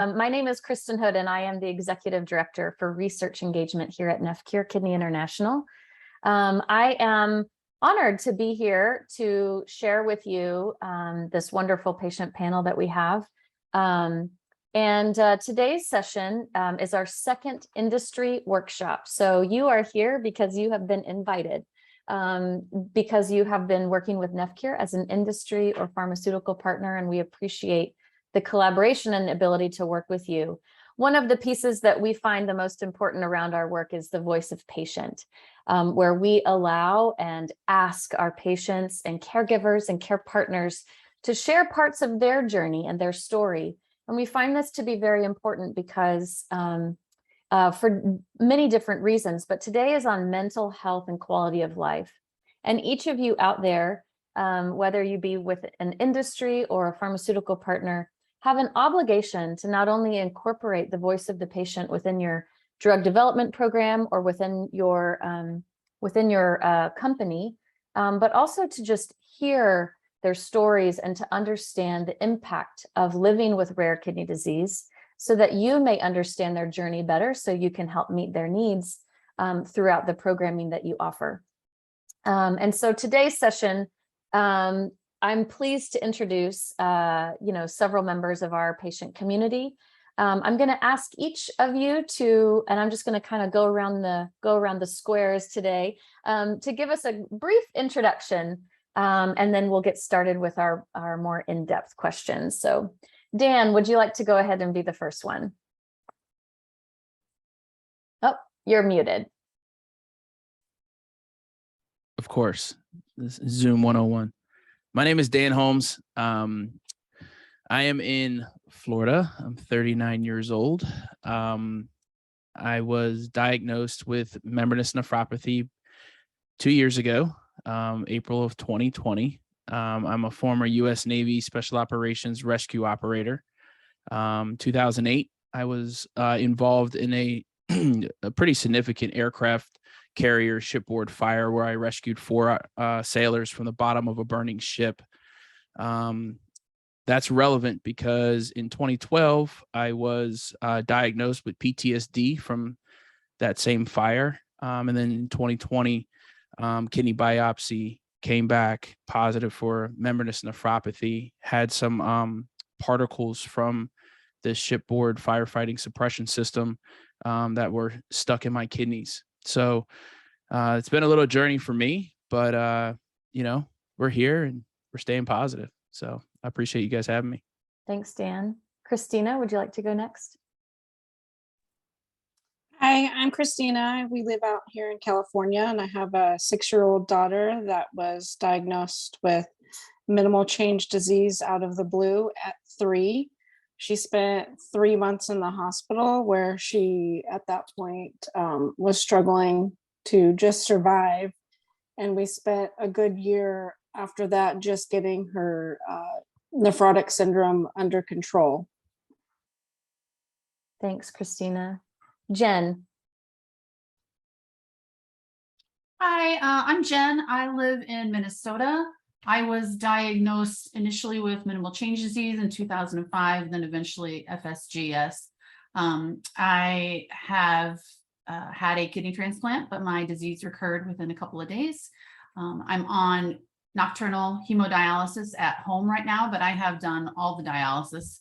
My name is Kristen Hood, and I am the Executive Director for Research Engagement here at NephCure Kidney International. I am honored to be here to share with you this wonderful patient panel that we have. Today's session is our second industry workshop. So you are here because you have been invited, because you have been working with NephCure as an industry or pharmaceutical partner, and we appreciate the collaboration and ability to work with you. One of the pieces that we find the most important around our work is the voice of patient, where we allow and ask our patients and caregivers and care partners to share parts of their journey and their story. And we find this to be very important because for many different reasons, but today is on mental health and quality of life. And each of you out there, whether you be with an industry or a pharmaceutical partner, have an obligation to not only incorporate the voice of the patient within your drug development program or within your company, but also to just hear their stories and to understand the impact of living with rare kidney disease so that you may understand their journey better, so you can help meet their needs throughout the programming that you offer. And so today's session, I'm pleased to introduce, several members of our patient community. I'm going to ask each of you to, and I'm just going to kind of go around the squares today, to give us a brief introduction, and then we'll get started with our more in-depth questions. So, Dan, would you like to go ahead and be the first one? Oh, you're muted. Of course, this is Zoom 101. My name is Dan Holmes. I am in Florida. I'm 39 years old. I was diagnosed with membranous nephropathy 2 years ago, April of 2020. I'm a former U.S. Navy Special Operations Rescue Operator. 2008, I was involved in a pretty significant aircraft carrier shipboard fire where I rescued 4 sailors from the bottom of a burning ship. That's relevant because in 2012, I was diagnosed with PTSD from that same fire. And then in 2020, kidney biopsy came back positive for membranous nephropathy, had some particles from the shipboard firefighting suppression system that were stuck in my kidneys. So it's been a little journey for me, but we're here and we're staying positive. So I appreciate you guys having me. Thanks, Dan. Christina, would you like to go next? Hi, I'm Christina. We live out here in California, and I have a 6-year-old daughter that was diagnosed with minimal change disease out of the blue at 3. She spent 3 months in the hospital where she, at that point, was struggling to just survive. And we spent a good year after that just getting her nephrotic syndrome under control. Thanks, Christina. Jen. Hi, I'm Jen. I live in Minnesota. I was diagnosed initially with minimal change disease in 2005, then eventually FSGS. I have had a kidney transplant, but my disease recurred within a couple of days. I'm on nocturnal hemodialysis at home right now, but I have done all the dialysis.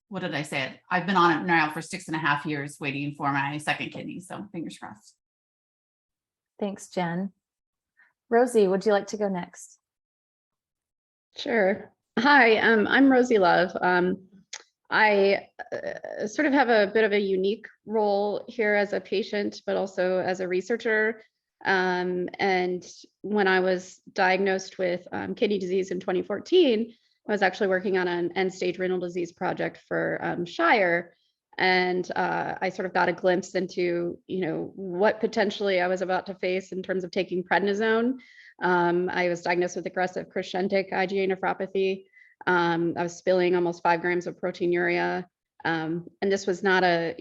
What did I say? I've been on it now for 6.5 years waiting for my second kidney, so fingers crossed. Thanks, Jen. Rosie, would you like to go next? Sure. Hi, I'm Rosie Love. I sort of have a bit of a unique role here as a patient, but also as a researcher. And when I was diagnosed with kidney disease in 2014, I was actually working on an end-stage renal disease project for Shire. And I sort of got a glimpse into, what potentially I was about to face in terms of taking prednisone. I was diagnosed with aggressive crescentic IgA nephropathy. I was spilling almost 5 grams of proteinuria. And this was not I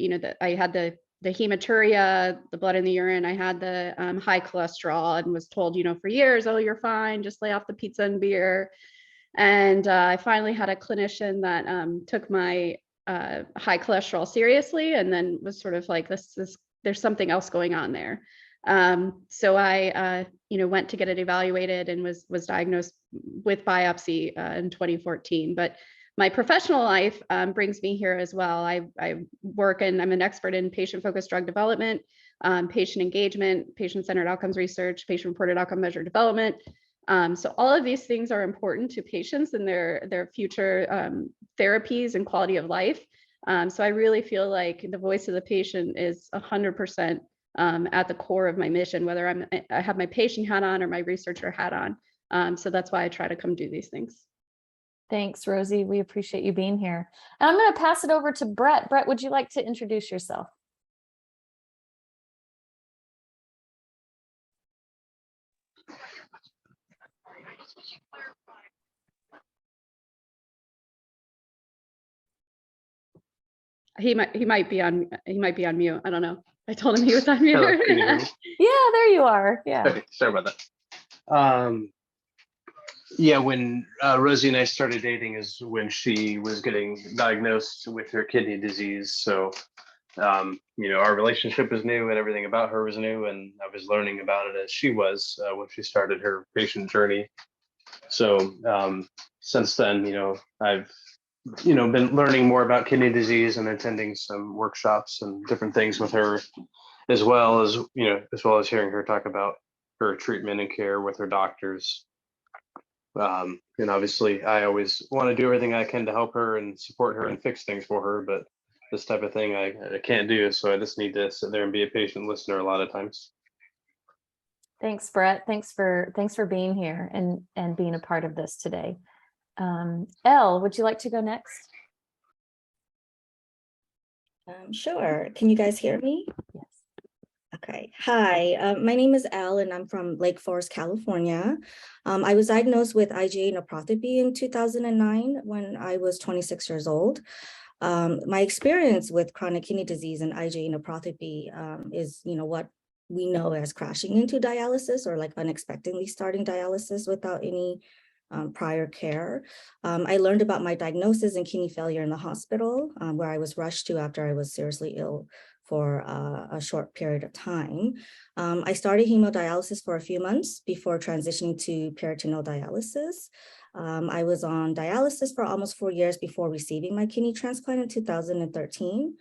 had the hematuria, the blood in the urine. I had the high cholesterol and was told, for years, oh, you're fine, just lay off the pizza and beer. And I finally had a clinician that took my high cholesterol seriously, and then was sort of like, there's something else going on there. So I, went to get it evaluated and was diagnosed with biopsy in 2014. But my professional life brings me here as well. I work and I'm an expert in patient-focused drug development, patient engagement, patient-centered outcomes research, patient-reported outcome measure development. So all of these things are important to patients and their future therapies and quality of life. So I really feel like the voice of the patient is 100% at the core of my mission, whether I have my patient hat on or my researcher hat on. So that's why I try to come do these things. Thanks, Rosie. We appreciate you being here. And I'm going to pass it over to Brett. Brett, would you like to introduce yourself? He might be on mute. I don't know. I told him he was on mute. Hello, can you hear me? Yeah, there you are. Yeah. Okay, sorry about that. Yeah, when Rosie and I started dating is when she was getting diagnosed with her kidney disease. So, our relationship was new and everything about her was new, and I was learning about it as she was when she started her patient journey. So since then, I've been learning more about kidney disease and attending some workshops and different things with her, as well as hearing her talk about her treatment and care with her doctors. And obviously I always want to do everything I can to help her and support her and fix things for her, but this type of thing I can't do, so I just need to sit there and be a patient listener a lot of times. Thanks, Brett. Thanks for being here and being a part of this today. Elle, would you like to go next? Sure. Can you guys hear me? Yes. Okay. Hi, my name is Elle and I'm from Lake Forest, California. I was diagnosed with IgA nephropathy in 2009 when I was 26 years old. My experience with chronic kidney disease and IgA nephropathy is, what we know as crashing into dialysis, or like unexpectedly starting dialysis without any prior care. I learned about my diagnosis and kidney failure in the hospital, where I was rushed to after I was seriously ill for a short period of time. I started hemodialysis for a few months before transitioning to peritoneal dialysis. I was on dialysis for almost 4 years before receiving my kidney transplant in 2013.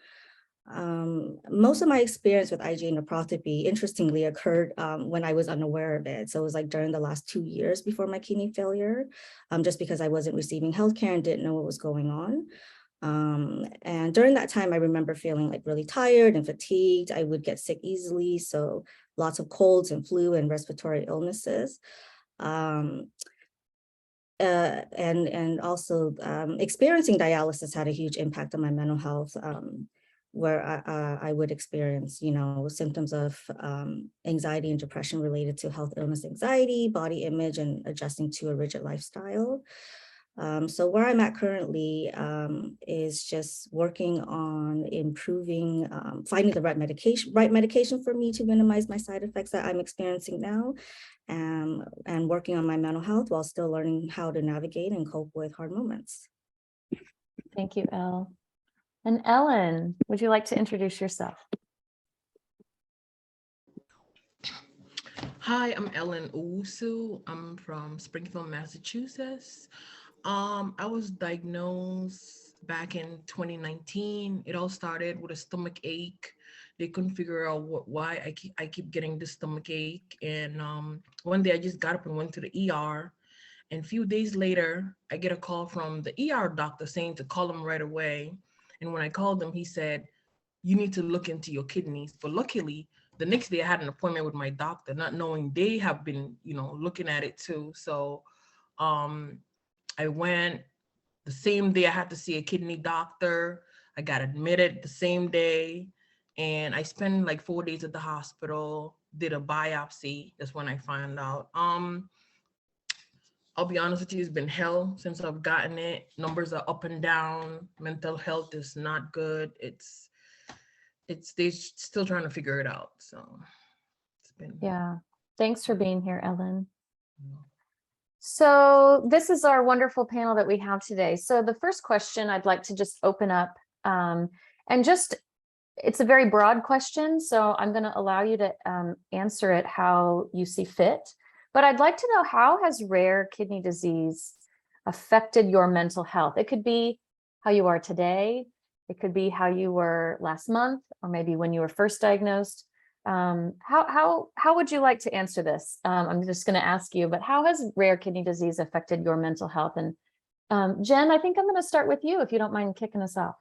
Most of my experience with IgA nephropathy, interestingly, occurred when I was unaware of it. So it was like during the last 2 years before my kidney failure, just because I wasn't receiving healthcare and didn't know what was going on. And during that time, I remember feeling like really tired and fatigued. I would get sick easily. So lots of colds and flu and respiratory illnesses. And also experiencing dialysis had a huge impact on my mental health, where I would experience, symptoms of anxiety and depression related to health, illness, anxiety, body image, and adjusting to a rigid lifestyle. So where I'm at currently is just working on improving, finding the right medication for me to minimize my side effects that I'm experiencing now, and working on my mental health while still learning how to navigate and cope with hard moments. Thank you, Elle. And Ellen, would you like to introduce yourself? Hi, I'm Ellen Owusu. I'm from Springfield, Massachusetts. I was diagnosed back in 2019. It all started with a stomach ache. They couldn't figure out why I keep getting this stomach ache. And one day I just got up and went to the ER. And a few days later, I get a call from the ER doctor saying to call him right away. And when I called him, he said, you need to look into your kidneys. But luckily, the next day I had an appointment with my doctor, not knowing they have been, looking at it too. So I went the same day. I had to see a kidney doctor. I got admitted the same day. And I spent like 4 days at the hospital, did a biopsy. That's when I found out. I'll be honest with you, it's been hell since I've gotten it. Numbers are up and down. Mental health is not good. They're still trying to figure it out. So it's been. Yeah. Thanks for being here, Ellen. So this is our wonderful panel that we have today. So the first question I'd like to just open up and just, it's a very broad question, so I'm going to allow you to answer it how you see fit. But I'd like to know, how has rare kidney disease affected your mental health? It could be how you are today. It could be how you were last month, or maybe when you were first diagnosed. How would you like to answer this? I'm just going to ask you, but how has rare kidney disease affected your mental health? And Jen, I think I'm going to start with you, if you don't mind kicking us off.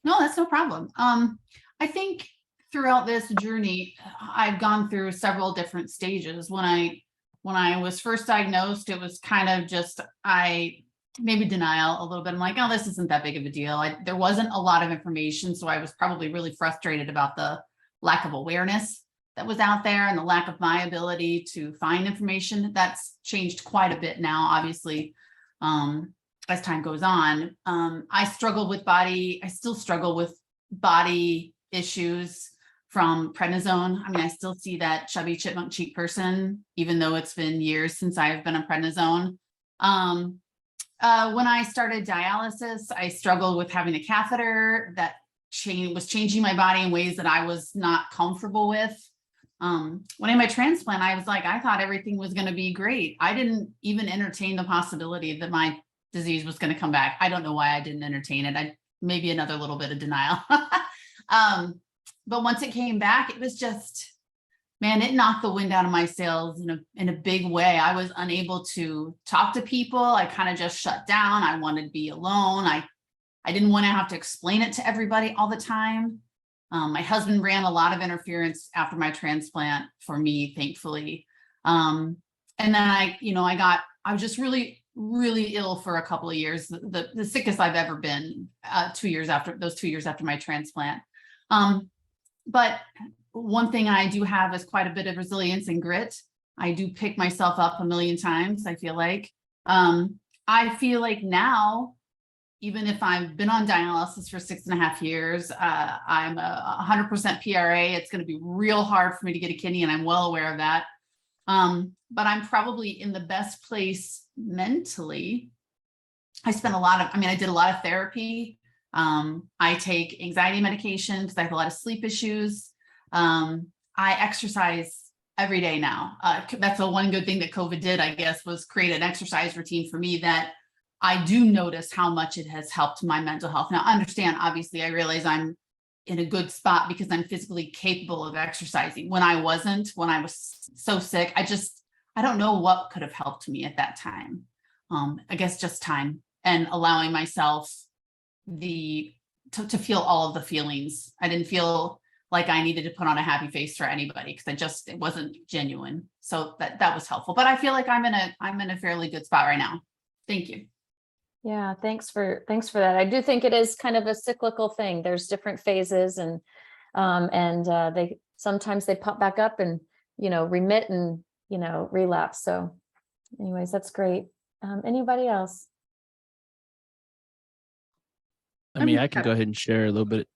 No, that's no problem. I think throughout this journey, I've gone through several different stages. When I was first diagnosed, it was kind of just, maybe denial a little bit. I'm like, oh, this isn't that big of a deal. There wasn't a lot of information, so I was probably really frustrated about the lack of awareness that was out there and the lack of my ability to find information. That's changed quite a bit now, obviously, as time goes on. I still struggle with body issues from prednisone. I mean, I still see that chubby chipmunk cheek person, even though it's been years since I've been on prednisone. When I started dialysis, I struggled with having a catheter that was changing my body in ways that I was not comfortable with. When I had my transplant, I was like, I thought everything was going to be great. I didn't even entertain the possibility that my disease was going to come back. I don't know why I didn't entertain it. Maybe another little bit of denial. But once it came back, it was just, man, it knocked the wind out of my sails in a big way. I was unable to talk to people. I kind of just shut down. I wanted to be alone. I didn't want to have to explain it to everybody all the time. My husband ran a lot of interference after my transplant for me, thankfully. And then I was just really, really ill for a couple of years, the sickest I've ever been, 2 years after my transplant. But one thing I do have is quite a bit of resilience and grit. I do pick myself up a million times, I feel like. I feel like now, even if I've been on dialysis for 6.5 years, I'm a 100% PRA. It's going to be real hard for me to get a kidney, and I'm well aware of that. But I'm probably in the best place mentally. I did a lot of therapy. I take anxiety medication because I have a lot of sleep issues. I exercise every day now. That's the one good thing that COVID did, I guess, was create an exercise routine for me that I do notice how much it has helped my mental health. Now, understand, obviously, I realize I'm in a good spot because I'm physically capable of exercising. When I wasn't, when I was so sick, I don't know what could have helped me at that time. I guess just time and allowing myself to feel all of the feelings. I didn't feel like I needed to put on a happy face for anybody because it wasn't genuine. So that was helpful. But I feel like I'm in a fairly good spot right now. Thank you. Yeah, thanks for that. I do think it is kind of a cyclical thing. There's different phases, and they sometimes pop back up and remit and relapse. So anyways, that's great. Anybody else? I mean, I can go ahead and share a little bit.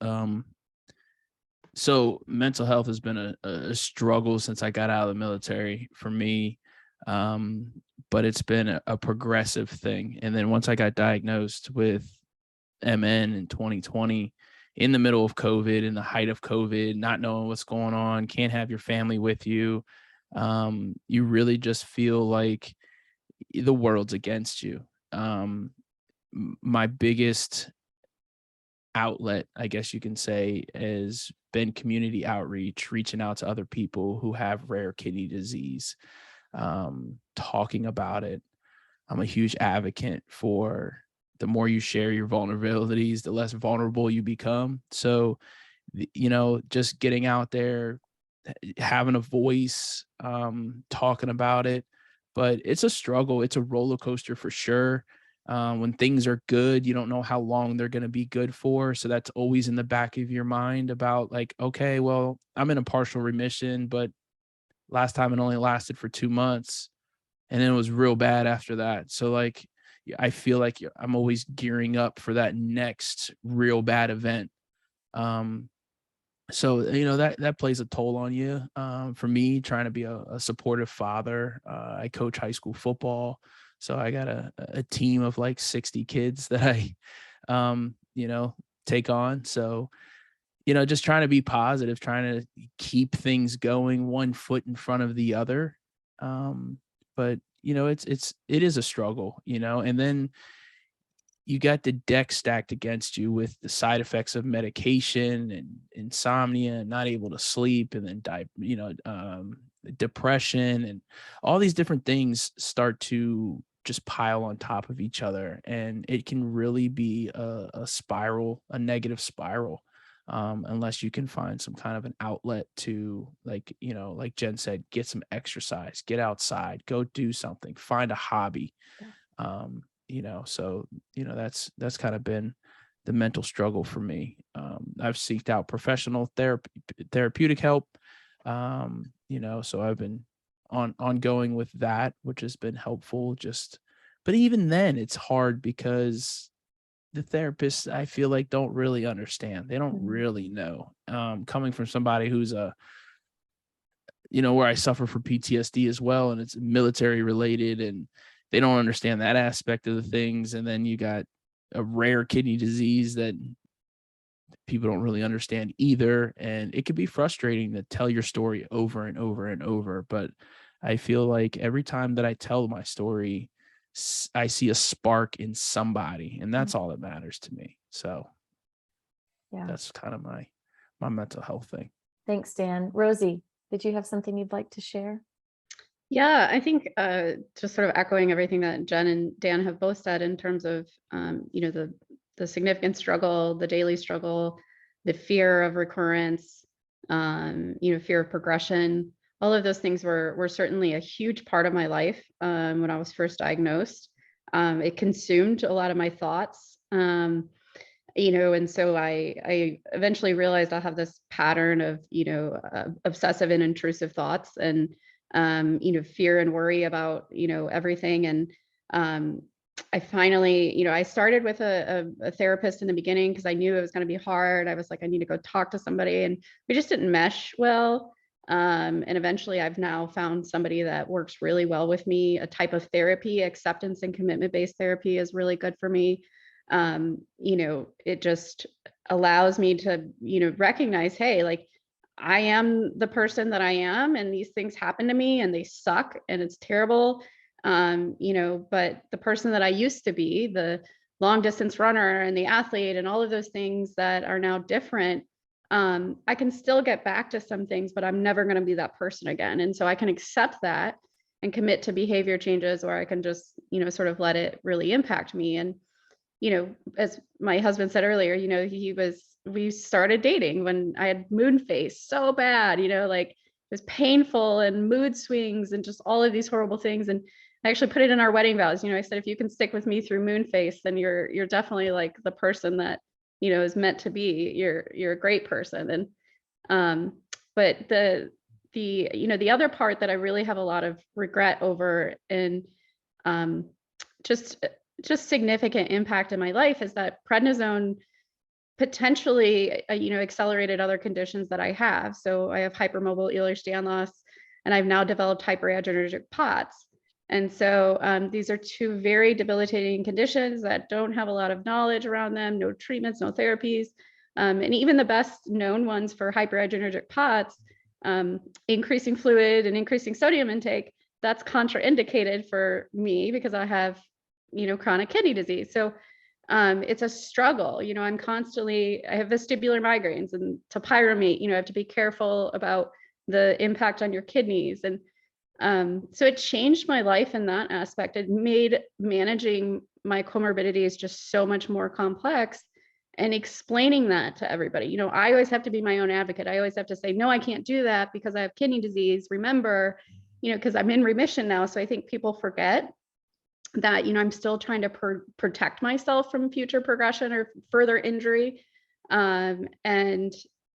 So mental health has been a struggle since I got out of the military for me. But it's been a progressive thing. And then once I got diagnosed with MN in 2020, in the middle of COVID, in the height of COVID, not knowing what's going on, can't have your family with you, you really just feel like the world's against you. My biggest outlet, I guess you can say, has been community outreach, reaching out to other people who have rare kidney disease, talking about it. I'm a huge advocate for the more you share your vulnerabilities, the less vulnerable you become. So, just getting out there, having a voice, talking about it. But it's a struggle. It's a roller coaster for sure. When things are good, you don't know how long they're going to be good for. So that's always in the back of your mind about like, okay, well, I'm in a partial remission, but last time it only lasted for 2 months, and then it was real bad after that. So like, I feel like I'm always gearing up for that next real bad event. so, that plays a toll on you. For me, trying to be a supportive father, I coach high school football. So I got a team of like 60 kids that I, take on. So, just trying to be positive, trying to keep things going one foot in front of the other. But it is a struggle, and then you got the deck stacked against you with the side effects of medication and insomnia and not able to sleep, and then depression, and all these different things start to just pile on top of each other, and it can really be a spiral, a negative spiral, unless you can find some kind of an outlet to, like Jen said, get some exercise, get outside, go do something, find a hobby. So that's kind of been the mental struggle for me. I've seeked out professional therapeutic help. So I've been ongoing with that, which has been helpful. But even then, it's hard because the therapists, I feel like, don't really understand. They don't really know. Coming from somebody who's where I suffer from PTSD as well, and it's military related, and they don't understand that aspect of the things. And then you got a rare kidney disease that people don't really understand either. And it can be frustrating to tell your story over and over and over. But I feel like every time that I tell my story, I see a spark in somebody, and that's all that matters to me. So Yeah, that's kind of my mental health thing. Thanks, Dan. Rosie, did you have something you'd like to share? Yeah, I think just sort of echoing everything that Jen and Dan have both said in terms of, the significant struggle, the daily struggle, the fear of recurrence, fear of progression. All of those things were certainly a huge part of my life when I was first diagnosed. It consumed a lot of my thoughts. And so I eventually realized I have this pattern of, obsessive and intrusive thoughts, and fear and worry about, everything. And I finally, I started with a therapist in the beginning because I knew it was going to be hard. I was like, I need to go talk to somebody, and we just didn't mesh well. And eventually I've now found somebody that works really well with me. A type of therapy, acceptance and commitment-based therapy, is really good for me. It just allows me to, recognize, hey, like, I am the person that I am, and these things happen to me and they suck and it's terrible. But the person that I used to be, the long distance runner and the athlete and all of those things that are now different, I can still get back to some things, but I'm never going to be that person again. And so I can accept that and commit to behavior changes, or I can just, sort of let it really impact me. And, as my husband said earlier, we started dating when I had moon face so bad, like it was painful, and mood swings and just all of these horrible things. And I actually put it in our wedding vows. I said, if you can stick with me through moon face, then you're definitely like the person that, is meant to be. You're a great person. And, but the other part that I really have a lot of regret over, and, just significant impact in my life, is that prednisone potentially, accelerated other conditions that I have. So I have hypermobile Ehlers-Danlos loss, and I've now developed hyperadrenergic POTS. And so these are two very debilitating conditions that don't have a lot of knowledge around them, no treatments, no therapies. And even the best known ones for hyperadrenergic POTS, increasing fluid and increasing sodium intake, that's contraindicated for me because I have, chronic kidney disease. So it's a struggle. I have vestibular migraines and topiramate, I have to be careful about the impact on your kidneys. And so it changed my life in that aspect. It made managing my comorbidities just so much more complex, and explaining that to everybody. I always have to be my own advocate. I always have to say, no, I can't do that because I have kidney disease. Remember, because I'm in remission now. So I think people forget that, I'm still trying to protect myself from future progression or further injury. And,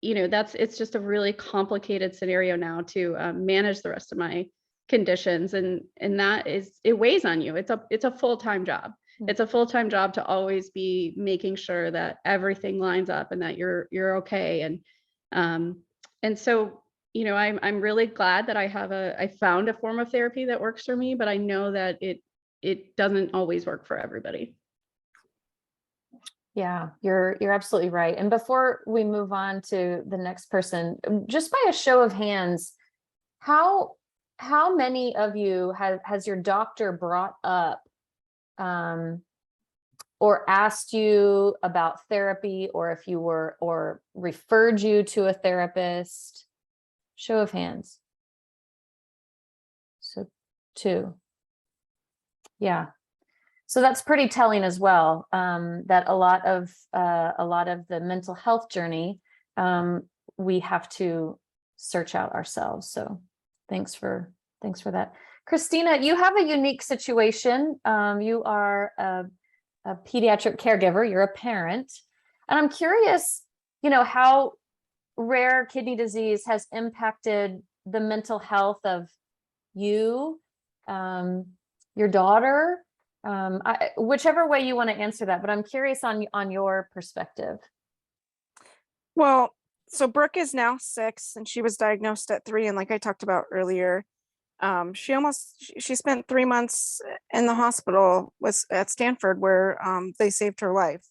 it's just a really complicated scenario now to manage the rest of my conditions. And that it weighs on you. It's a full-time job. It's a full-time job to always be making sure that everything lines up and that you're okay. And And so, you know, I'm really glad that I found a form of therapy that works for me, but I know that it doesn't always work for everybody. Yeah, you're absolutely right. And before we move on to the next person, just by a show of hands, how many of you has your doctor brought up or asked you about therapy, or if you were or referred you to a therapist? Show of hands. So 2. Yeah. So that's pretty telling as well, that a lot of the mental health journey, we have to search out ourselves. So thanks for that. Christina, you have a unique situation. You are a pediatric caregiver, you're a parent, and I'm curious, how rare kidney disease has impacted the mental health of you, your daughter, whichever way you want to answer that, but I'm curious on your perspective. Well, so Brooke is now 6 and she was diagnosed at 3. And like I talked about earlier, she spent 3 months in the hospital was at Stanford where they saved her life.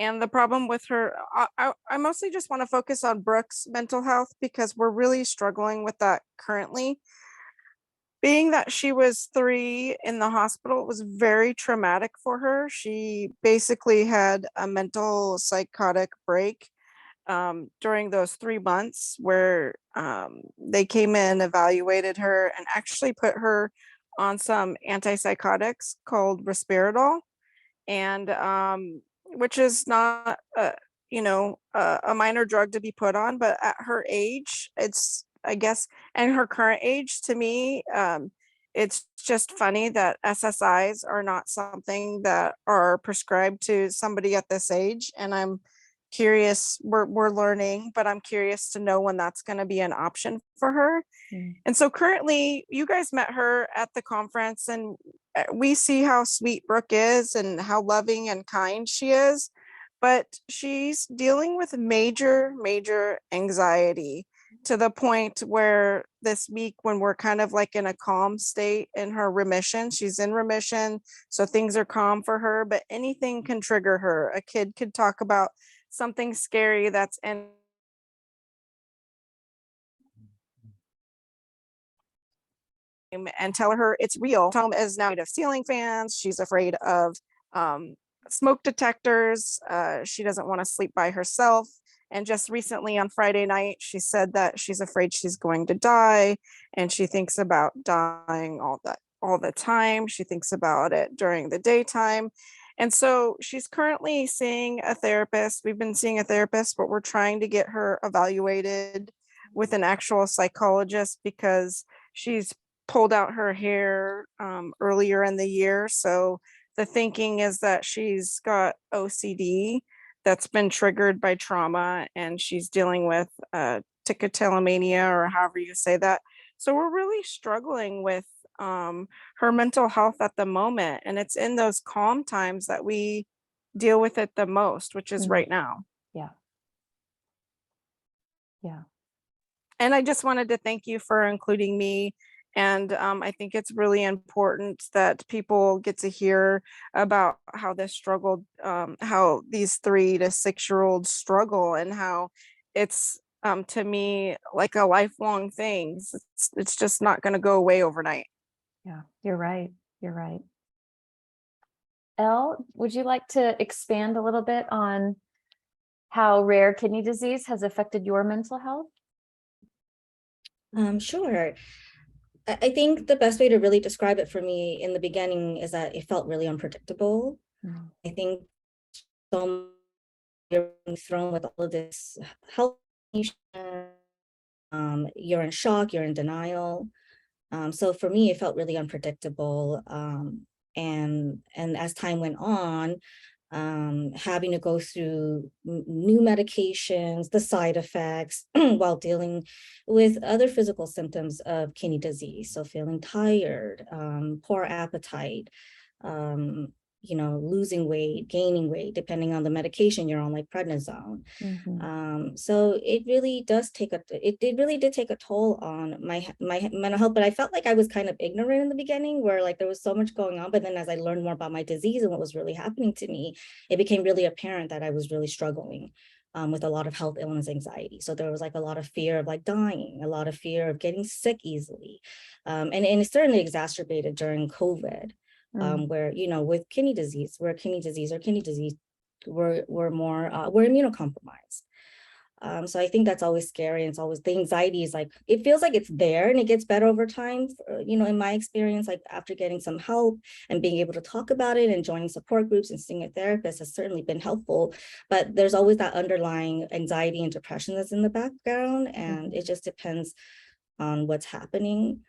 And the problem with her, I mostly just want to focus on Brooke's mental health because we're really struggling with that currently. Being that she was 3 in the hospital, it was very traumatic for her. She basically had a mental psychotic break during those 3 months where they came in, evaluated her, and actually put her on some antipsychotics called risperidol, and which is not a minor drug to be put on, but at her age, it's, I guess, and her current age, to me, it's just funny that SSIs are not something that are prescribed to somebody at this age. And I'm curious, we're learning, but I'm curious to know when that's going to be an option for her. And so currently, you guys met her at the conference, and we see how sweet Brooke is and how loving and kind she is, but she's dealing with major anxiety to the point where this week, when we're kind of like in a calm state in her remission, she's in remission, so things are calm for her, but anything can trigger her. A kid could talk about something scary that's in and tell her it's real. Tom is now afraid of ceiling fans. She's afraid of smoke detectors. She doesn't want to sleep by herself. And just recently on Friday night, she said that she's afraid she's going to die, and she thinks about dying all the time. She thinks about it during the daytime. And so she's currently seeing a therapist. We've been seeing a therapist, but we're trying to get her evaluated with an actual psychologist because she's pulled out her hair earlier in the year. So the thinking is that she's got OCD that's been triggered by trauma, and she's dealing with trichotillomania, or however you say that. So we're really struggling with her mental health at the moment. And it's in those calm times that we deal with it the most, which is right now. Yeah. Yeah. And I just wanted to thank you for including me. And I think it's really important that people get to hear about how this struggle, how these 3 to 6-year-olds struggle, and how it's, to me, like a lifelong thing. It's just not going to go away overnight. Yeah, you're right. You're right. Elle, would you like to expand a little bit on how rare kidney disease has affected your mental health? Sure. I think the best way to really describe it for me in the beginning is that it felt really unpredictable. I think so you're thrown with all of this health, you're in shock, you're in denial. So for me, it felt really unpredictable. And as time went on, having to go through new medications, the side effects, while dealing with other physical symptoms of kidney disease. So feeling tired, poor appetite, losing weight, gaining weight, depending on the medication you're on, like prednisone. So it really did take a toll on my mental health, but I felt like I was kind of ignorant in the beginning, where like there was so much going on. But then as I learned more about my disease and what was really happening to me, it became really apparent that I was really struggling with a lot of health illness anxiety. So there was like a lot of fear of like dying, a lot of fear of getting sick easily. And it's certainly exacerbated during COVID, where, with kidney disease, we're immunocompromised. So I think that's always scary. And it's always, the anxiety is like, it feels like it's there and it gets better over time. In my experience, like after getting some help and being able to talk about it and joining support groups and seeing a therapist has certainly been helpful. But there's always that underlying anxiety and depression that's in the background. And it just depends on what's happening.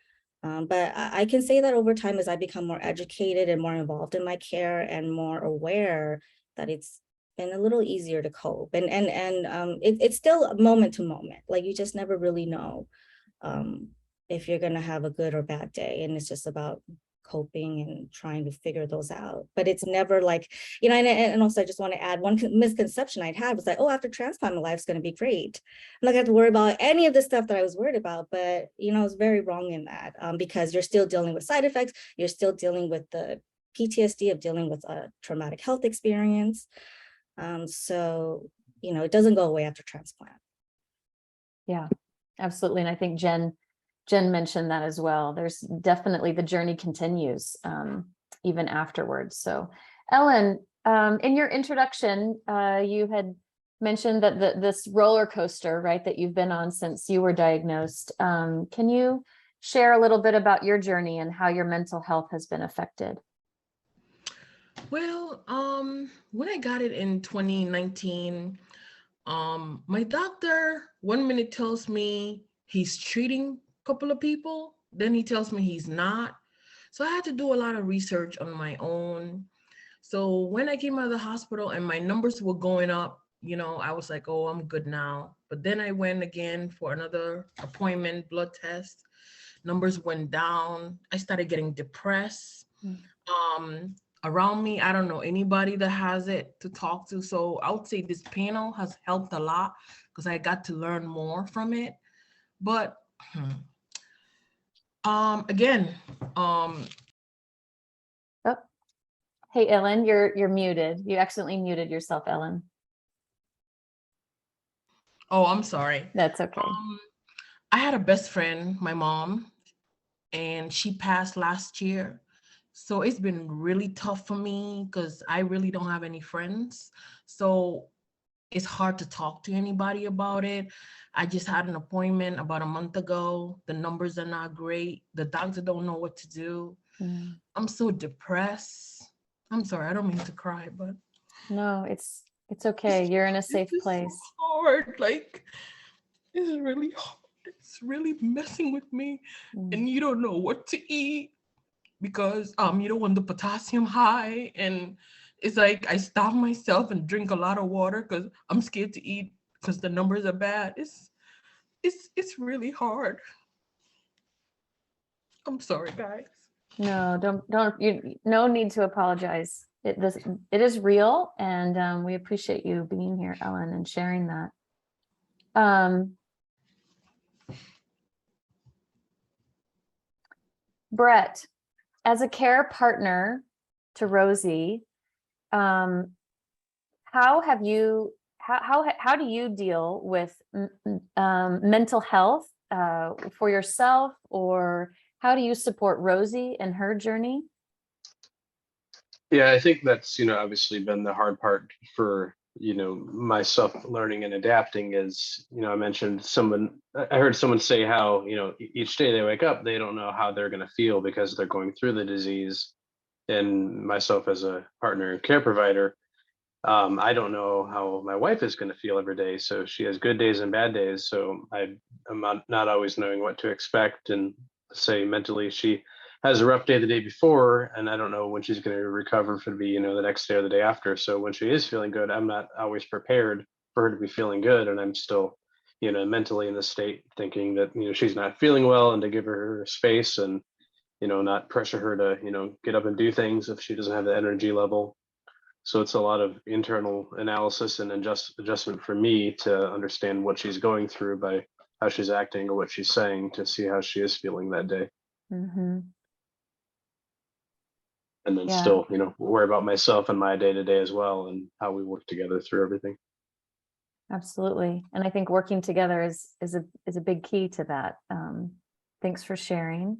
But I can say that over time, as I become more educated and more involved in my care and more aware, that it's been a little easier to cope. And it's still moment to moment. Like you just never really know if you're gonna have a good or bad day. And it's just about coping and trying to figure those out. But it's never like, and also I just want to add, one misconception I'd had was like, oh, after transplant, my life's going to be great. I'm not going to have to worry about any of the stuff that I was worried about. But, I was very wrong in that, because you're still dealing with side effects. You're still dealing with the PTSD of dealing with a traumatic health experience. So, it doesn't go away after transplant. Yeah, absolutely. And I think Jen mentioned that as well. There's definitely, the journey continues even afterwards. So Ellen, in your introduction, you had mentioned that this roller coaster, right, that you've been on since you were diagnosed. Can you share a little bit about your journey and how your mental health has been affected? Well, when I got it in 2019, my doctor 1 minute tells me he's treating a couple of people, then he tells me he's not. So I had to do a lot of research on my own. So when I came out of the hospital and my numbers were going up, I was like, oh, I'm good now. But then I went again for another appointment, blood test. Numbers went down. I started getting depressed. Around me, I don't know anybody that has it to talk to. So I would say this panel has helped a lot because I got to learn more from it. But again, Oh, hey, Ellen, you're muted. You accidentally muted yourself, Ellen. Oh, I'm sorry. That's okay. I had a best friend, my mom, and she passed last year. So it's been really tough for me because I really don't have any friends. So it's hard to talk to anybody about it. I just had an appointment about a month ago. The numbers are not great. The doctor don't know what to do. I'm so depressed. I'm sorry, I don't mean to cry, but no, it's okay. You're in a safe place. So hard. Like, it's really hard. It's really messing with me. And you don't know what to eat because you don't want the potassium high. And it's like I stop myself and drink a lot of water because I'm scared to eat because the numbers are bad. It's really hard. I'm sorry, guys. No, don't no need to apologize. It is real, and we appreciate you being here, Ellen, and sharing that. Brett, as a care partner to Rosie, how do you deal with mental health for yourself, or how do you support Rosie in her journey? Yeah, I think that's, obviously been the hard part for, myself learning and adapting is, I mentioned I heard someone say how, each day they wake up, they don't know how they're going to feel because they're going through the disease. And myself as a partner and care provider, I don't know how my wife is going to feel every day. So she has good days and bad days. So I'm not always knowing what to expect. And say mentally, she has a rough day the day before, and I don't know when she's going to recover for the next day or the day after. So when she is feeling good, I'm not always prepared for her to be feeling good, and I'm still, mentally in the state thinking that she's not feeling well, and to give her space. And not pressure her to, get up and do things if she doesn't have the energy level. So it's a lot of internal analysis and adjustment for me to understand what she's going through by how she's acting or what she's saying to see how she is feeling that day. Mm-hmm. And then Yeah. still, worry about myself and my day to day as well and how we work together through everything. Absolutely. And I think working together is a big key to that. Thanks for sharing.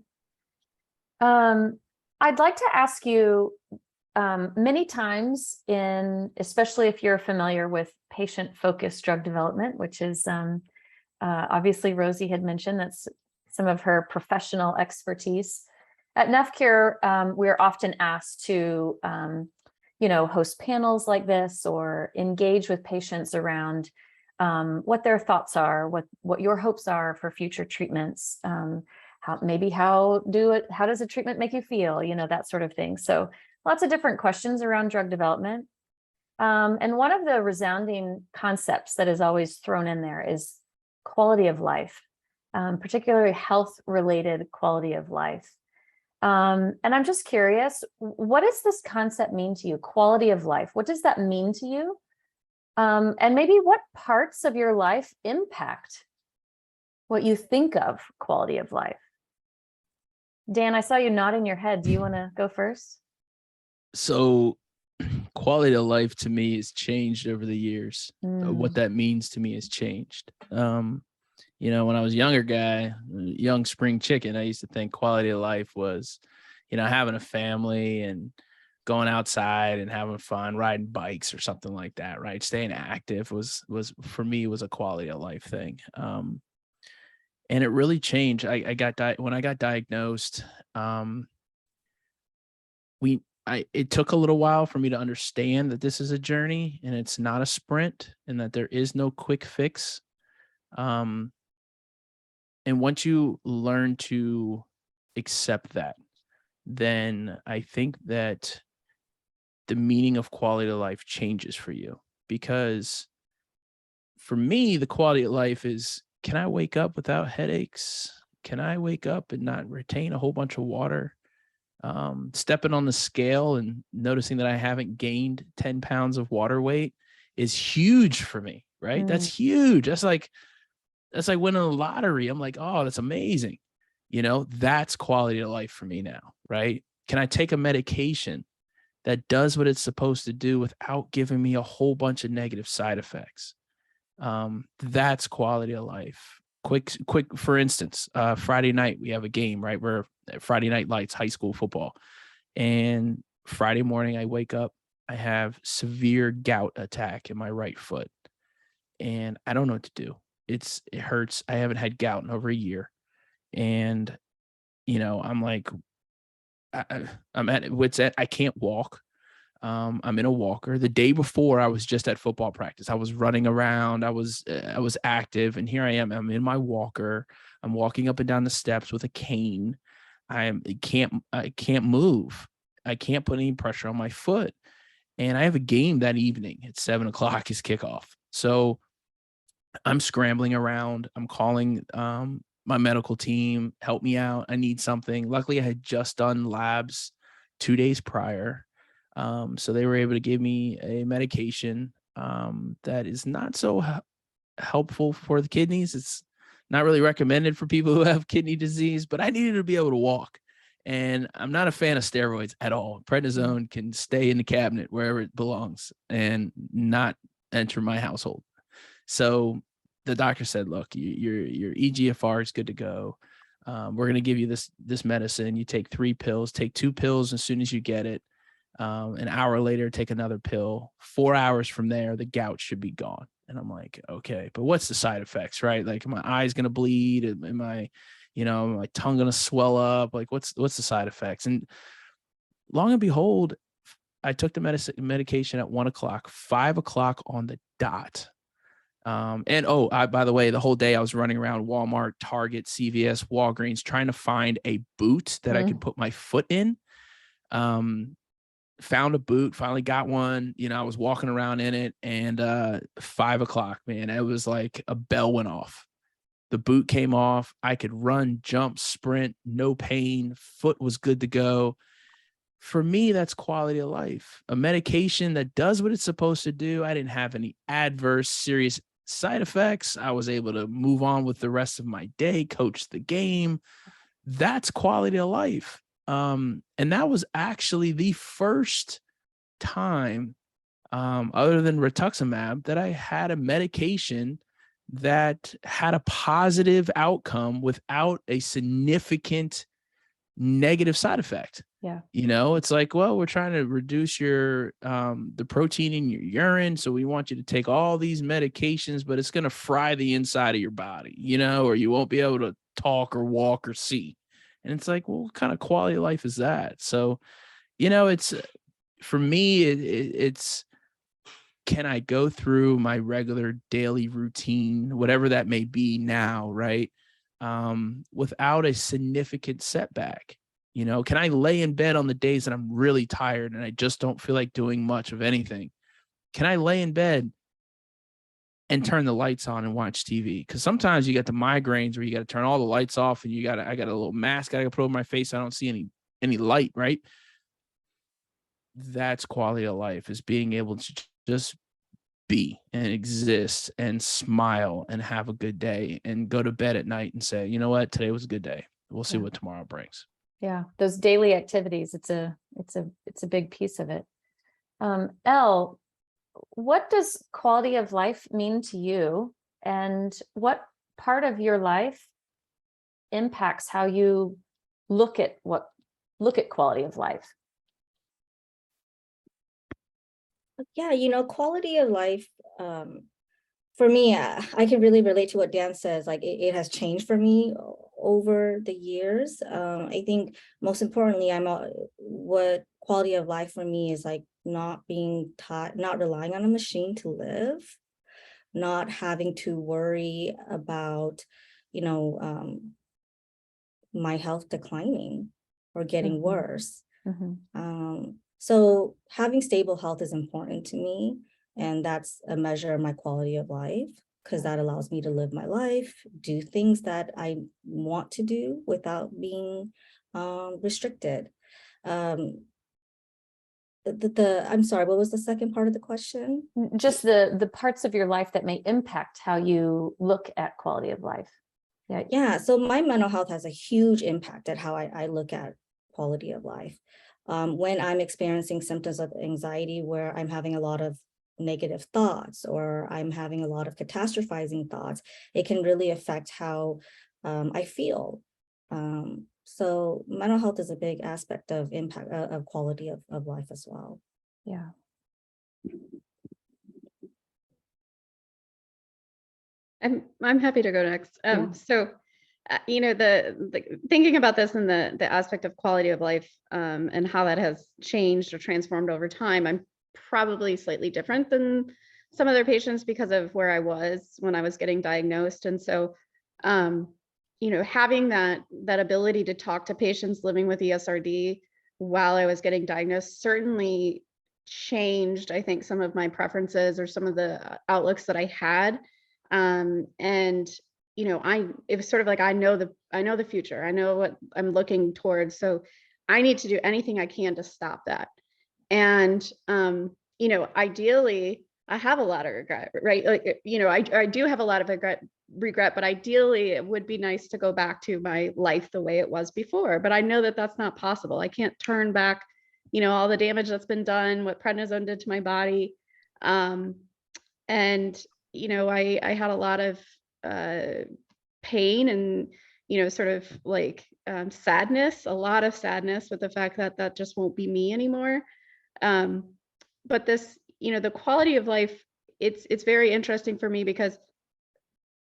I'd like to ask you, many times especially if you're familiar with patient-focused drug development, which is obviously Rosie had mentioned, that's some of her professional expertise. At NephCure, we're often asked to, host panels like this or engage with patients around what their thoughts are, what your hopes are for future treatments, how does a treatment make you feel, that sort of thing. So lots of different questions around drug development. And one of the resounding concepts that is always thrown in there is quality of life, particularly health-related quality of life. And I'm just curious, what does this concept mean to you? Quality of life, what does that mean to you? And maybe what parts of your life impact what you think of quality of life? Dan, I saw you nodding your head. Do you want to go first? So quality of life to me has changed over the years. What that means to me has changed. When I was a younger guy, young spring chicken, I used to think quality of life was, having a family and going outside and having fun, riding bikes or something like that, right? Staying active was for me was a quality of life thing. And it really changed. When I got diagnosed, it took a little while for me to understand that this is a journey and it's not a sprint and that there is no quick fix. And once you learn to accept that, then I think that the meaning of quality of life changes for you. Because for me, the quality of life is, can I wake up without headaches? Can I wake up and not retain a whole bunch of water? Stepping on the scale and noticing that I haven't gained 10 pounds of water weight is huge for me, right? That's huge. That's like winning the lottery. I'm like, oh, that's amazing. That's quality of life for me now, right? Can I take a medication that does what it's supposed to do without giving me a whole bunch of negative side effects? That's quality of life. Quick, for instance, Friday night, we have a game, right? We're Friday Night Lights, high school football. And Friday morning, I wake up, I have severe gout attack in my right foot. And I don't know what to do. It hurts. I haven't had gout in over a year. And, I'm like, I'm at wit's end. I can't walk. I'm in a walker. The day before, I was just at football practice. I was running around. I was active, and here I am. I'm in my walker. I'm walking up and down the steps with a cane. I can't move. I can't put any pressure on my foot. And I have a game that evening at 7:00 is kickoff. So I'm scrambling around. I'm calling my medical team, help me out. I need something. Luckily, I had just done labs 2 days prior. So they were able to give me a medication that is not so helpful for the kidneys. It's not really recommended for people who have kidney disease, but I needed to be able to walk. And I'm not a fan of steroids at all. Prednisone can stay in the cabinet wherever it belongs and not enter my household. So the doctor said, look, your EGFR is good to go. We're going to give you this medicine. You take 3 pills, take 2 pills as soon as you get it. An hour later, take another pill. 4 hours from there, the gout should be gone. And I'm like, okay, but what's the side effects, right? Like, my eye's going to bleed? Am I, my tongue going to swell up? Like, what's the side effects? And long and behold, I took the medication at 1:00, 5:00 on the dot. By the way, the whole day I was running around Walmart, Target, CVS, Walgreens, trying to find a boot that I could put my foot in. Found a boot, finally got one. I was walking around in it, and 5:00, man, it was like a bell went off. The boot came off. I could run, jump, sprint, no pain. Foot was good to go. For me, that's quality of life. A medication that does what it's supposed to do. I didn't have any adverse, serious side effects. I was able to move on with the rest of my day, coach the game. That's quality of life. And that was actually the first time, other than rituximab, that I had a medication that had a positive outcome without a significant negative side effect. Yeah. You know, it's like, well, we're trying to reduce your the protein in your urine, so we want you to take all these medications, but it's going to fry the inside of your body, you know, or you won't be able to talk or walk or see. And it's like, well, what kind of quality of life is that? So, you know, it's for me, it's can I go through my regular daily routine, whatever that may be now, right? Without a significant setback. You know, can I lay in bed on the days that I'm really tired and I just don't feel like doing much of anything? Can I lay in bed and turn the lights on and watch TV? Because sometimes you get the migraines where you got to turn all the lights off and I got a little mask I got to put over my face. I don't see any light, right? That's quality of life, is being able to just be and exist and smile and have a good day and go to bed at night and say, you know what, today was a good day. We'll see what tomorrow brings. Yeah, those daily activities, it's a big piece of it. Elle, what does quality of life mean to you, and what part of your life impacts how you look at quality of life? Yeah, you know, quality of life, for me, I can really relate to what Dan says. Like it has changed for me over the years. I think most importantly, what quality of life for me is like not being taught, not relying on a machine to live, not having to worry about, you know, my health declining or getting worse. So having stable health is important to me. And that's a measure of my quality of life, because that allows me to live my life, do things that I want to do without being restricted. I'm sorry, what was the second part of the question? Just the parts of your life that may impact how you look at quality of life. Yeah, so my mental health has a huge impact at how I look at quality of life. When I'm experiencing symptoms of anxiety where I'm having a lot of negative thoughts or I'm having a lot of catastrophizing thoughts, it can really affect how I feel. So mental health is a big aspect of impact of quality of life as well. Yeah. I'm happy to go next. So, you know, the thinking about this and the aspect of quality of life and how that has changed or transformed over time, I'm probably slightly different than some other patients because of where I was when I was getting diagnosed. And so, you know, having that ability to talk to patients living with ESRD while I was getting diagnosed certainly changed, I think, some of my preferences or some of the outlooks that I had. And you know, it was sort of like, I know the future, I know what I'm looking towards. So I need to do anything I can to stop that. And, you know, ideally I have a lot of regret, right? Like, you know, I do have a lot of regret, but ideally it would be nice to go back to my life the way it was before. But I know that that's not possible. I can't turn back, you know, all the damage that's been done, what prednisone did to my body. And, you know, I had a lot of pain and, you know, sort of like sadness, a lot of sadness with the fact that that just won't be me anymore. But this, you know, the quality of life, it's very interesting for me because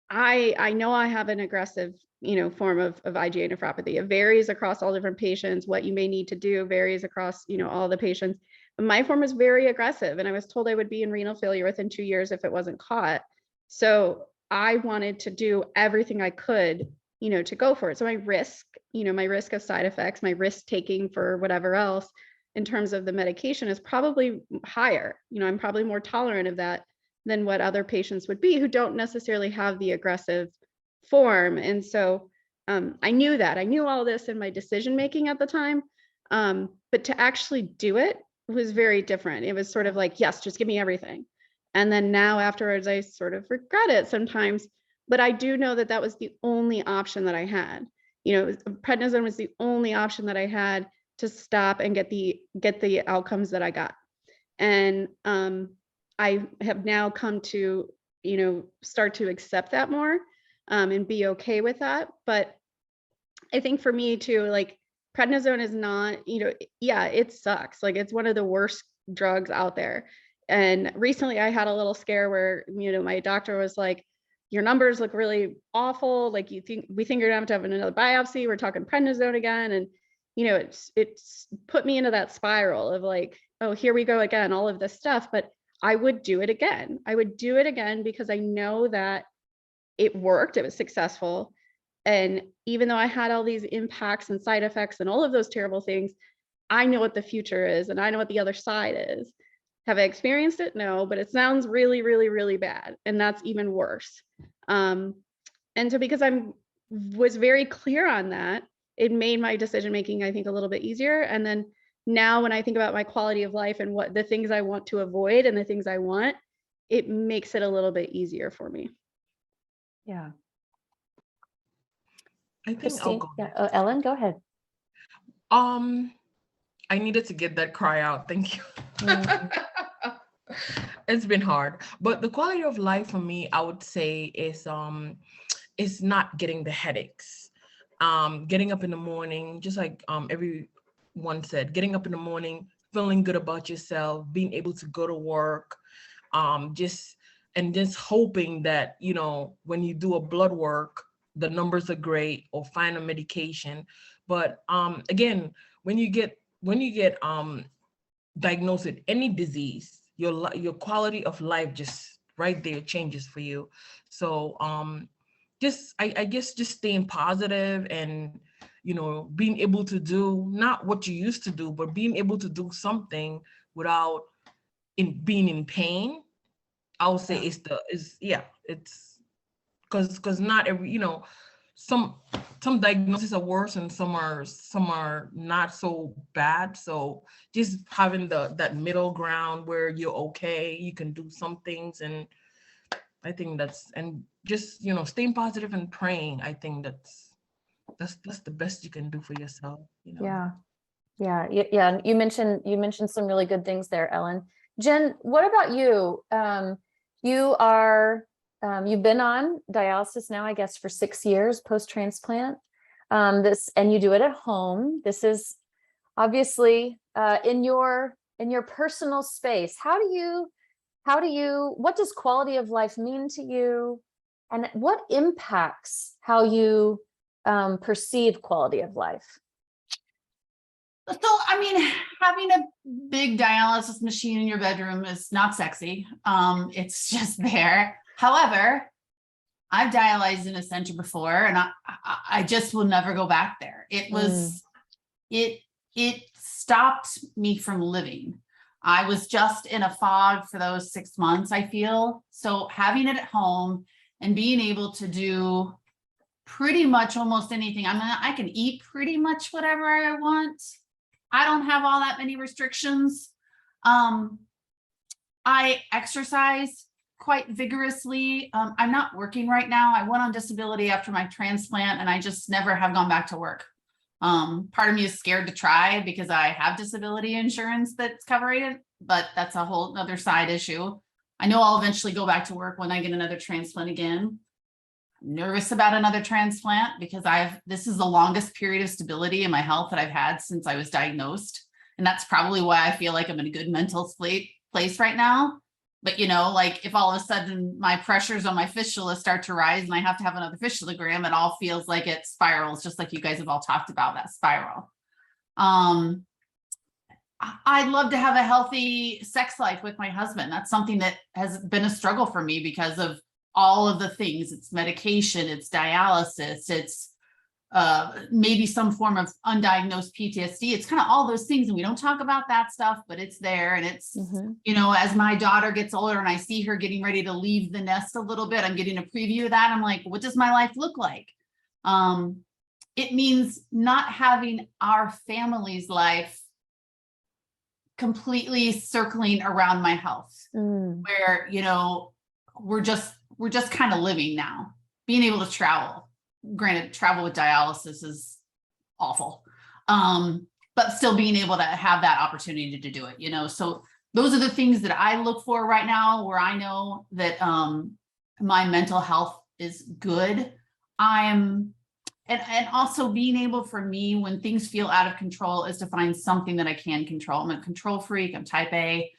I know I have an aggressive, you know, form of IgA nephropathy. It varies across all different patients. What you may need to do varies across, you know, all the patients. But my form is very aggressive, and I was told I would be in renal failure within 2 years if it wasn't caught. So I wanted to do everything I could, you know, to go for it. So my risk, you know, my risk of side effects, my risk taking for whatever else in terms of the medication is probably higher. You know, I'm probably more tolerant of that than what other patients would be who don't necessarily have the aggressive form. And so I knew that. I knew all this in my decision making at the time. But to actually do it was very different. It was sort of like, yes, just give me everything. And then now afterwards, I sort of regret it sometimes. But I do know that that was the only option that I had. You know, prednisone was the only option that I had to stop and get the outcomes that I got. And I have now come to, you know, start to accept that more and be okay with that. But I think for me too, like prednisone is not, you know, yeah, it sucks. Like it's one of the worst drugs out there. And recently I had a little scare where, you know, my doctor was like, your numbers look really awful. Like we think you're gonna have to have another biopsy. We're talking prednisone again. And, you know, it's put me into that spiral of like, oh, here we go again, all of this stuff. But I would do it again. I would do it again because I know that it worked, it was successful. And even though I had all these impacts and side effects and all of those terrible things, I know what the future is and I know what the other side is. Have I experienced it? No, but it sounds really, really, really bad. And that's even worse. And so because was very clear on that, it made my decision making, I think, a little bit easier. And then now when I think about my quality of life and what the things I want to avoid and the things I want, it makes it a little bit easier for me. Yeah. I think Christine, I'll go yeah. next. Oh, Ellen, go ahead. I needed to get that cry out. Thank you. Mm. It's been hard, but the quality of life for me, I would say, is not getting the headaches. Getting up in the morning, just like everyone said, getting up in the morning, feeling good about yourself, being able to go to work, just hoping that, you know, when you do a blood work, the numbers are great, or find a medication. But again, when you get diagnosed with any disease, your quality of life just right there changes for you. So I guess just staying positive and, you know, being able to do not what you used to do, but being able to do something without being in pain. I would say it's because not every, you know, some diagnoses are worse and some are not so bad. So just having that middle ground where you're okay, you can do some things. And I think and just, you know, staying positive and praying. I think that's the best you can do for yourself, you know. Yeah. You mentioned some really good things there, Ellen. Jen, what about you? You've been on dialysis now, I guess, for 6 years post-transplant. And you do it at home. This is obviously in your personal space. What does quality of life mean to you? And what impacts how you perceive quality of life? So, I mean, having a big dialysis machine in your bedroom is not sexy. It's just there. However, I've dialyzed in a center before, and I just will never go back there. It stopped me from living. I was just in a fog for those 6 months, I feel. So having it at home and being able to do pretty much almost anything. I can eat pretty much whatever I want. I don't have all that many restrictions. I exercise quite vigorously. I'm not working right now. I went on disability after my transplant and I just never have gone back to work. Part of me is scared to try because I have disability insurance that's covering it, but that's a whole other side issue. I know I'll eventually go back to work when I get another transplant again. I'm nervous about another transplant because this is the longest period of stability in my health that I've had since I was diagnosed. And that's probably why I feel like I'm in a good mental place right now. But, you know, like if all of a sudden my pressures on my fistula start to rise and I have to have another fistulagram, it all feels like it spirals, just like you guys have all talked about that spiral. I'd love to have a healthy sex life with my husband. That's something that has been a struggle for me because of all of the things. It's medication, it's dialysis, it's maybe some form of undiagnosed PTSD. It's kind of all those things. And we don't talk about that stuff, but it's there. And it's, you know, as my daughter gets older and I see her getting ready to leave the nest a little bit, I'm getting a preview of that. I'm like, what does my life look like? It means not having our family's life completely circling around my health, where, you know, we're just kind of living now, being able to travel. Granted, travel with dialysis is awful, but still being able to have that opportunity to do it, you know. So those are the things that I look for right now, where I know that my mental health is good. And also being able, for me, when things feel out of control, is to find something that I can control. I'm a control freak, I'm type A,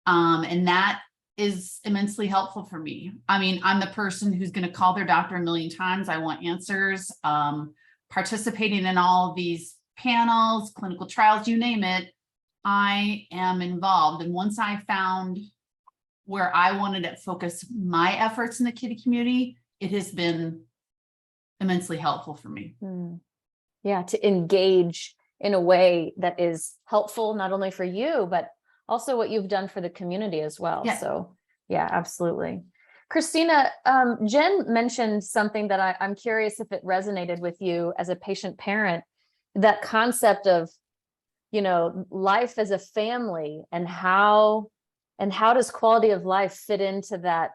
and that is immensely helpful for me. I mean, I'm the person who's going to call their doctor a million times. I want answers. Participating in all of these panels, clinical trials, you name it, I am involved. And once I found where I wanted to focus my efforts in the kitty community, it has been immensely helpful for me. Yeah, to engage in a way that is helpful, not only for you, but also what you've done for the community as well. Yeah. So yeah, absolutely. Christina, Jen mentioned something that I'm curious if it resonated with you as a patient parent, that concept of, you know, life as a family, and how does quality of life fit into that,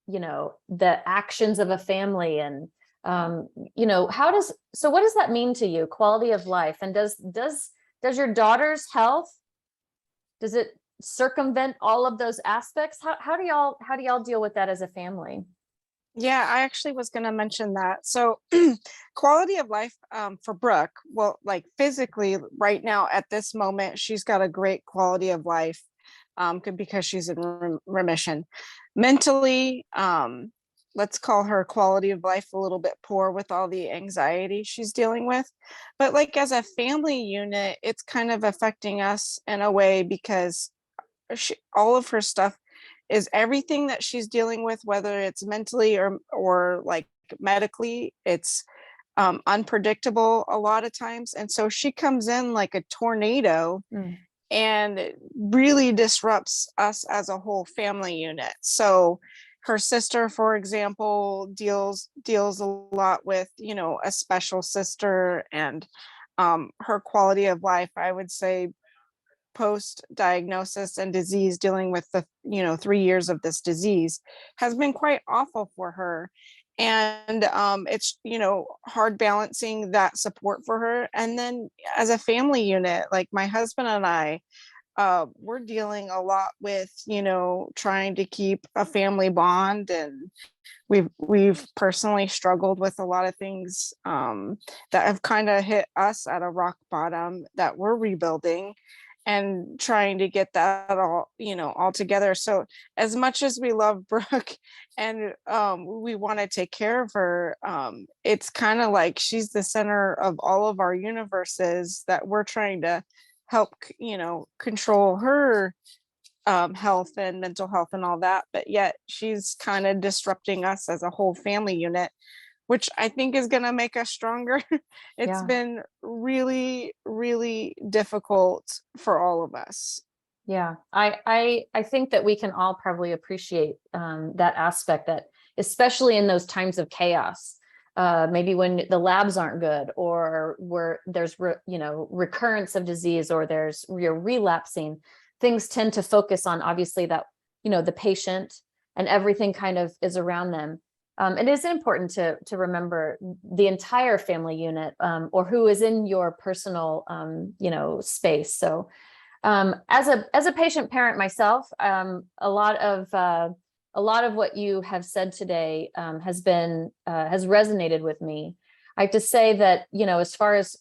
you know, the actions of a family, and you know, what does that mean to you, quality of life? And does your daughter's health, does it circumvent all of those aspects? How do y'all deal with that as a family? Yeah, I actually was going to mention that. So quality of life for Brooke, well, like physically right now at this moment, she's got a great quality of life because she's in remission. Mentally, let's call her quality of life a little bit poor with all the anxiety she's dealing with. But like as a family unit, it's kind of affecting us in a way, because all of her stuff is everything that she's dealing with, whether it's mentally or like medically, it's unpredictable a lot of times. And so she comes in like a tornado and it really disrupts us as a whole family unit. So her sister, for example, deals a lot with, you know, a special sister, and her quality of life, I would say, post diagnosis and disease, dealing with the, you know, 3 years of this disease, has been quite awful for her. And it's, you know, hard balancing that support for her. And then as a family unit, like my husband and I, we're dealing a lot with, you know, trying to keep a family bond, and we've personally struggled with a lot of things that have kind of hit us at a rock bottom that we're rebuilding and trying to get that all, you know, all together. So as much as we love Brooke and we want to take care of her, it's kind of like she's the center of all of our universes that we're trying to help, you know, control her health and mental health and all that. But yet she's kind of disrupting us as a whole family unit, which I think is going to make us stronger. It's been really, really difficult for all of us. Yeah, I think that we can all probably appreciate that aspect, that especially in those times of chaos, maybe when the labs aren't good, or where there's you know, recurrence of disease, or you're relapsing, things tend to focus on, obviously, that, you know, the patient, and everything kind of is around them. It is important to remember the entire family unit, or who is in your personal, you know, space. So as a patient parent myself, a lot of what you have said today has resonated with me. I have to say that, you know, as far as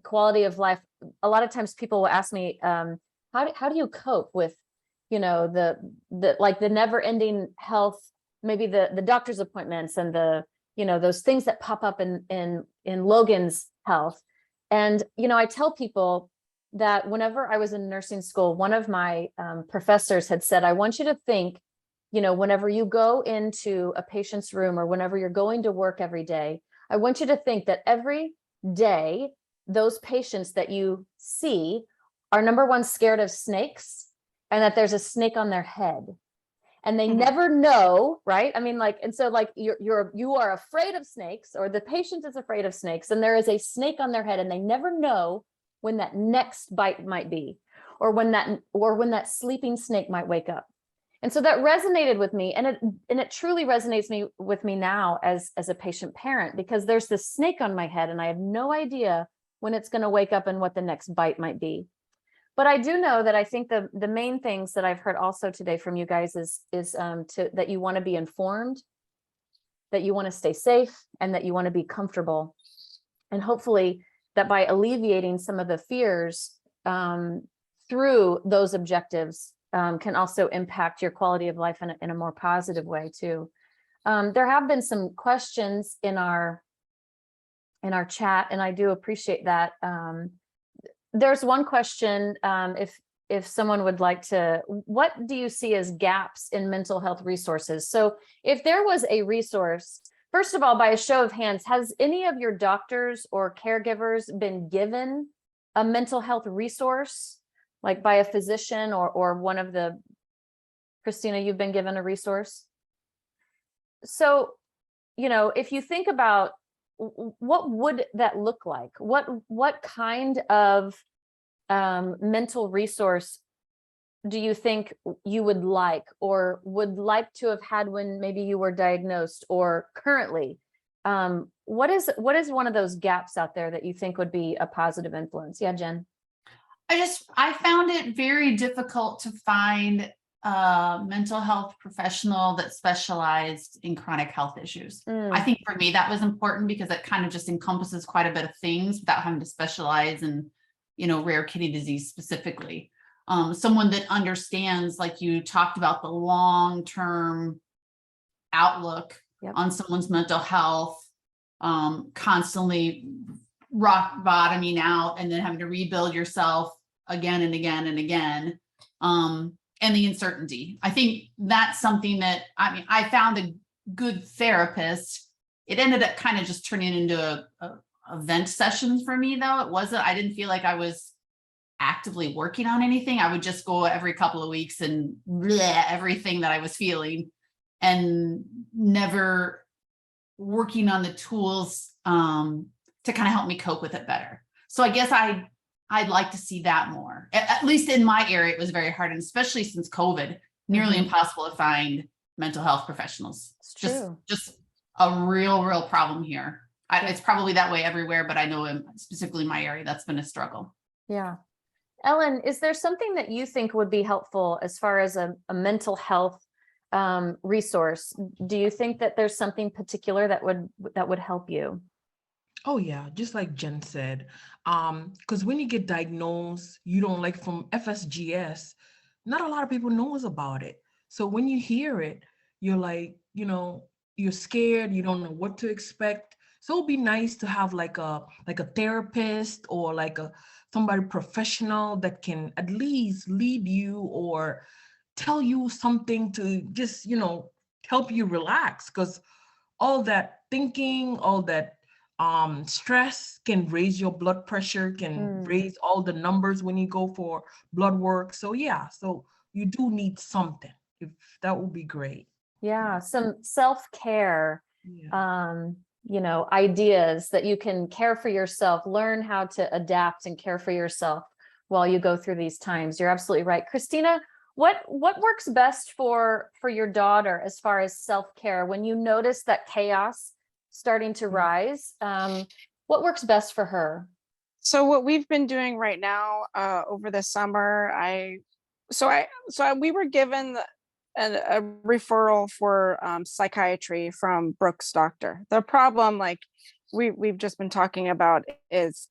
quality of life, a lot of times people will ask me, how do you cope with, you know, the like the never ending health, maybe the doctor's appointments, and the, you know, those things that pop up in Logan's health. And, you know, I tell people that whenever I was in nursing school, one of my professors had said, I want you to think, you know, whenever you go into a patient's room, or whenever you're going to work every day, I want you to think that every day, those patients that you see are, number one, scared of snakes, and that there's a snake on their head. And they never know, right? I mean, like, and so like you are afraid of snakes, or the patient is afraid of snakes, and there is a snake on their head, and they never know when that next bite might be, or when that sleeping snake might wake up. And so that resonated with me, and it truly resonates with me now as a patient parent, because there's this snake on my head and I have no idea when it's going to wake up and what the next bite might be. But I do know that I think the main things that I've heard also today from you guys is that you want to be informed, that you want to stay safe, and that you want to be comfortable. And hopefully that by alleviating some of the fears through those objectives can also impact your quality of life in a more positive way too. There have been some questions in our chat, and I do appreciate that. There's one question, if someone would like to, what do you see as gaps in mental health resources? So if there was a resource, first of all, by a show of hands, has any of your doctors or caregivers been given a mental health resource, like by a physician or one of the, Christina, you've been given a resource? So, you know, if you think about what would that look like? What kind of mental resource do you think you would like, or would like to have had when maybe you were diagnosed, or currently? What is one of those gaps out there that you think would be a positive influence? Yeah, Jen. I found it very difficult to find a mental health professional that specialized in chronic health issues. I think for me that was important because it kind of just encompasses quite a bit of things without having to specialize in, you know, rare kidney disease specifically. Someone that understands, like you talked about, the long-term outlook on someone's mental health, constantly rock bottoming out and then having to rebuild yourself again and again and again. And the uncertainty. I think that's something that, I mean, I found a good therapist. It ended up kind of just turning into a vent session for me, though. I didn't feel like I was actively working on anything. I would just go every couple of weeks and bleh, everything that I was feeling, and never working on the tools to kind of help me cope with it better. So I guess I'd like to see that more. At least in my area, it was very hard, and especially since COVID, nearly impossible to find mental health professionals. It's true. Just a real problem here. It's probably that way everywhere, but I know specifically in my area, that's been a struggle. Yeah. Ellen, is there something that you think would be helpful as far as a mental health resource? Do you think that there's something particular that would help you? Oh yeah, just like Jen said, because when you get diagnosed, you don't, like from FSGS, not a lot of people knows about it. So when you hear it, you're like, you know, you're scared, you don't know what to expect. So it'd be nice to have like a therapist or like somebody professional that can at least lead you or tell you something to just, you know, help you relax, because all that thinking, all that stress can raise your blood pressure, can raise all the numbers when you go for blood work. So yeah, so you do need something. If that would be great. Yeah, some self-care, you know, ideas that you can care for yourself, learn how to adapt and care for yourself while you go through these times. You're absolutely right. Christina, what works best for your daughter as far as self-care when you notice that chaos starting to rise? What works best for her? So what we've been doing right now over the summer, we were given a referral for psychiatry from Brooks' doctor. The problem, like we've just been talking about, is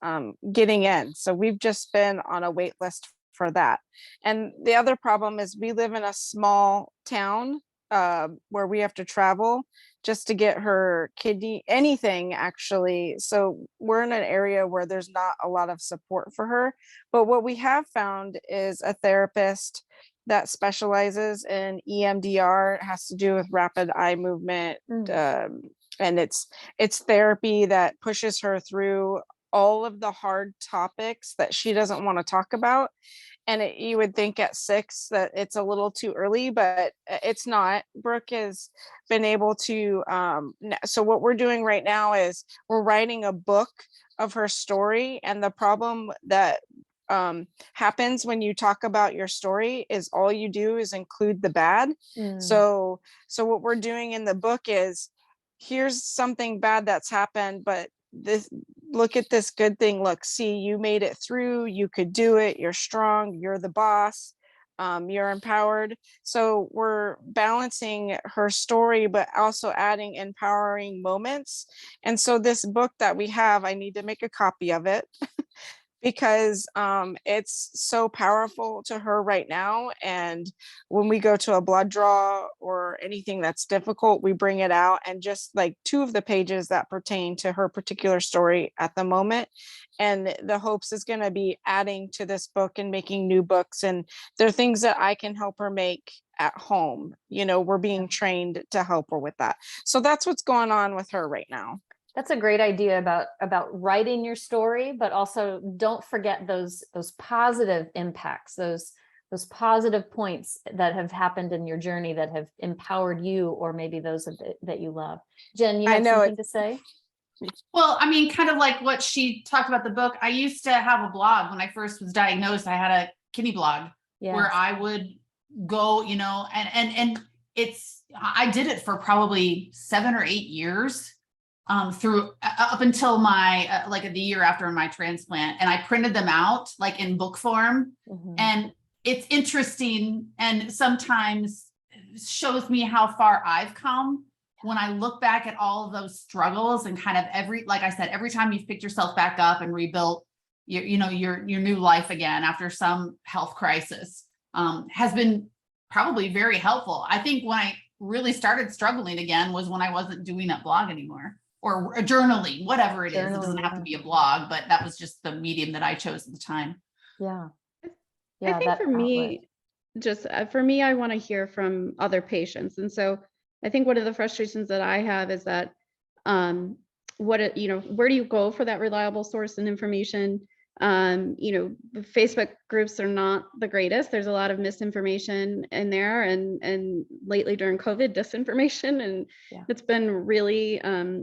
getting in. So we've just been on a wait list for that. And the other problem is we live in a small town where we have to travel just to get her kidney, anything actually. So we're in an area where there's not a lot of support for her. But what we have found is a therapist that specializes in EMDR. It has to do with rapid eye movement. And it's therapy that pushes her through all of the hard topics that she doesn't want to talk about. And you would think at 6 that it's a little too early, but it's not. Brooke has been able to, so what we're doing right now is we're writing a book of her story. And the problem that happens when you talk about your story is all you do is include the bad. So what we're doing in the book is, here's something bad that's happened, but this, look at this good thing. Look, see, you made it through, you could do it, you're strong, you're the boss, you're empowered. So we're balancing her story, but also adding empowering moments. And so this book that we have, I need to make a copy of it because it's so powerful to her right now. And when we go to a blood draw or anything that's difficult, we bring it out, and just like 2 of the pages that pertain to her particular story at the moment. And the hopes is going to be adding to this book and making new books. And there are things that I can help her make at home. You know, we're being trained to help her with that. So that's what's going on with her right now. That's a great idea about writing your story, but also don't forget those positive impacts, those positive points that have happened in your journey that have empowered you, or maybe those that you love. Jen, you have something to say? Well, I mean, kind of like what she talked about the book. I used to have a blog when I first was diagnosed. I had a kidney blog where I would go, you know, and I did it for probably 7 or 8 years. Through up until my like the year after my transplant, and I printed them out like in book form. And it's interesting, and sometimes shows me how far I've come when I look back at all of those struggles, and kind of like I said, every time you've picked yourself back up and rebuilt your new life again after some health crisis, has been probably very helpful. I think when I really started struggling again was when I wasn't doing that blog anymore. Or journaling, whatever it is. It doesn't have to be a blog, but that was just the medium that I chose at the time. Yeah. I think for me, I want to hear from other patients. And so I think one of the frustrations that I have is that, where do you go for that reliable source and information? Facebook groups are not the greatest. There's a lot of misinformation in there, and lately during COVID, disinformation, and it's been really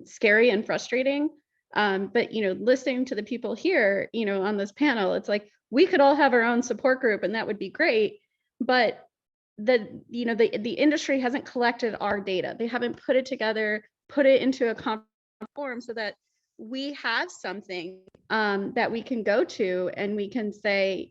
scary and frustrating. But listening to the people here, on this panel, it's like we could all have our own support group, and that would be great. But the industry hasn't collected our data. They haven't put it together, put it into a form so that we have something that we can go to, and we can say,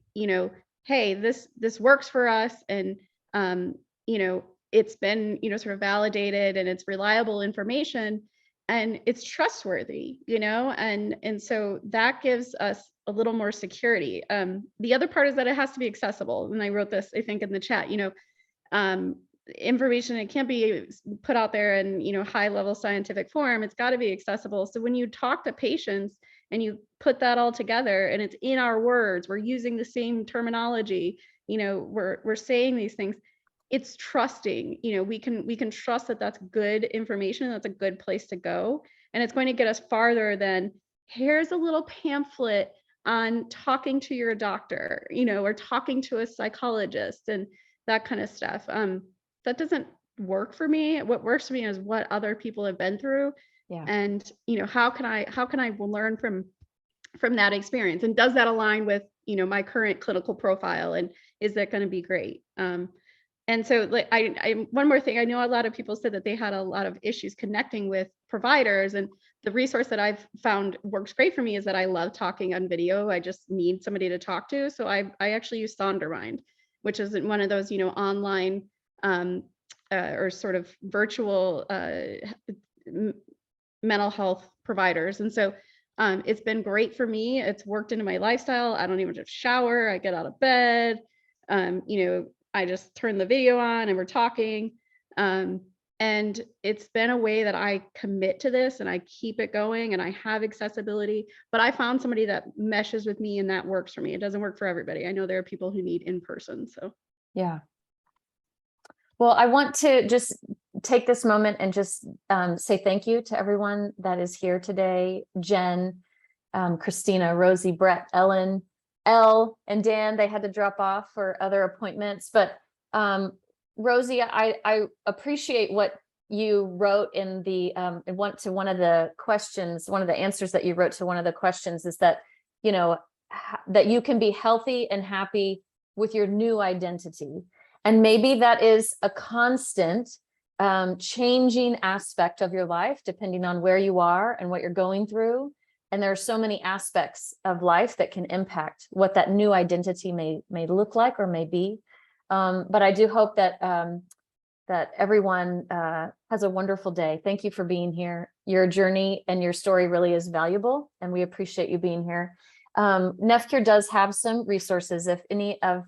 hey, this works for us, and it's been sort of validated, and it's reliable information, and it's trustworthy, and so that gives us a little more security. The other part is that it has to be accessible, and I wrote this, I think, in the chat. Information, it can't be put out there in high level scientific form. It's got to be accessible. So when you talk to patients and you put that all together, and it's in our words, we're using the same terminology, we're saying these things, it's trusting. We can trust that that's good information, that's a good place to go, and it's going to get us farther than here's a little pamphlet on talking to your doctor, or talking to a psychologist and that kind of stuff. That doesn't work for me. What works for me is what other people have been through. And how can I learn from that experience, and does that align with my current clinical profile, and is that going to be great? And so, like, I one more thing, I know a lot of people said that they had a lot of issues connecting with providers, and the resource that I've found works great for me is that I love talking on video. I just need somebody to talk to. So I actually use Sondermind, which is one of those online or sort of virtual mental health providers. And so it's been great for me. It's worked into my lifestyle. I don't even have to shower. I get out of bed. I just turn the video on and we're talking. And it's been a way that I commit to this, and I keep it going, and I have accessibility, but I found somebody that meshes with me, and that works for me. It doesn't work for everybody. I know there are people who need in person. So yeah. Well, I want to just take this moment and just say thank you to everyone that is here today. Jen, Christina, Rosie, Brett, Ellen, Elle, and Dan. They had to drop off for other appointments. But Rosie, I appreciate what you wrote in the one of the questions, one of the answers that you wrote to one of the questions is that, you know, that you can be healthy and happy with your new identity. And maybe that is a constant changing aspect of your life, depending on where you are and what you're going through. And there are so many aspects of life that can impact what that new identity may look like or may be. But I do hope that that everyone has a wonderful day. Thank you for being here. Your journey and your story really is valuable, and we appreciate you being here. NephCure does have some resources. If any of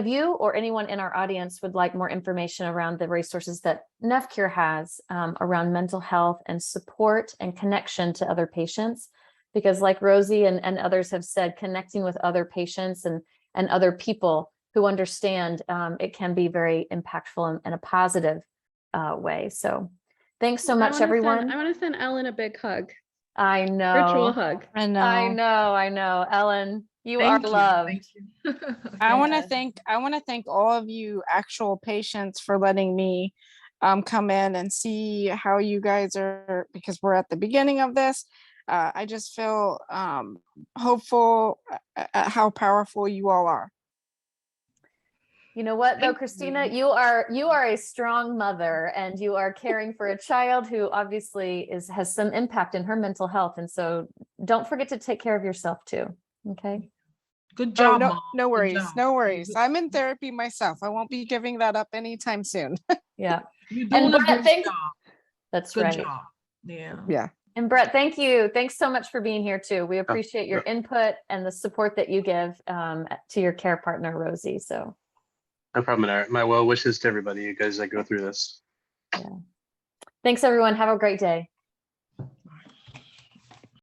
you or anyone in our audience would like more information around the resources that NephCure has around mental health and support and connection to other patients, because like Rosie and others have said, connecting with other patients and other people who understand, it can be very impactful in a positive way. So thanks so much, everyone. I want to send Ellen a big hug. I know. Virtual hug. I know. I know. Ellen, you are Thank you. loved. Thank you. I want to Yes. thank all of you actual patients for letting me come in and see how you guys are, because we're at the beginning of this. I just feel hopeful at how powerful you all are. You know what though, Thank Christina, you. you are a strong mother, and you are caring for a child who obviously has some impact in her mental health. And so don't forget to take care of yourself too. Okay. Good Oh, job, no, Mom. no Good worries. job. No worries. I'm in therapy myself. I won't be giving that up anytime soon. Yeah. You're And doing a Brett, good thanks. job. That's Good right. job. Yeah. Yeah. And Brett, thank you. Thanks so much for being here too. We appreciate your yeah. input and the support that you give to your care partner, Rosie. So No problem. My well wishes to everybody, you guys that go through this. thanks, everyone. Have a great day.